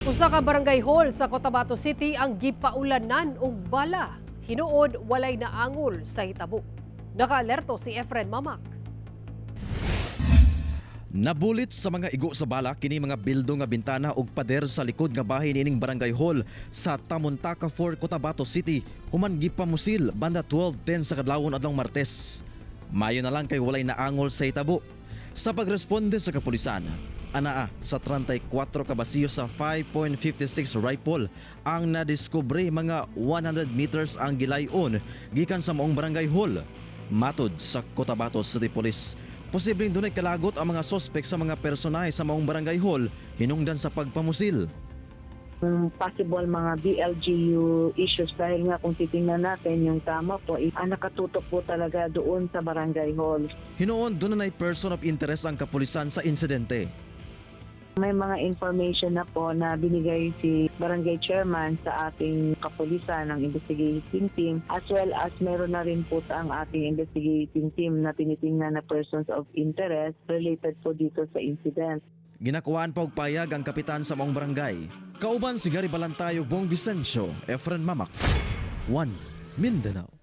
Usa ka barangay hall sa Cotabato City ang gipaulanan og bala. Hinuod walay naangol sa hitabo. Nakaalerto si Efren Mamak. Nabulit sa mga igo sa bala kini mga bildo nga bintana ug pader sa likod nga bahin ining barangay hall sa Tamuntaka 4, Cotabato City human gipamusil banda 12:10 sa kadlawon adlong Martes. Mayo na lang kay walay naangol sa hitabo. Sa pagresponde sa kapulisan, anaa sa 34 ka basiyo sa 5.56 rifle ang nadiskubre mga 100 meters ang gilayon gikan sa maong barangay hall. Matod sa Cotabato City Police, posibleng dunay kalagot ang mga sospek sa mga personahe sa maong barangay hall hinungdan sa pagpamusil. Possible mga BLGU issues dahil nga kung titingnan natin yung tama po nakatutok po talaga doon sa barangay hall. Hinuon doon na person of interest ang kapulisan sa insidente. May mga information na po na binigay si barangay chairman sa ating kapulisan ng investigating team as well as meron na rin po sa ang ating investigating team na tinitingnan na persons of interest related po dito sa incident. Ginakuhaan pa og payag ang kapitan sa maong barangay. Kauban si Gary Balantay ug Bong Vicencio, Efren Mamak, 1 Mindanao.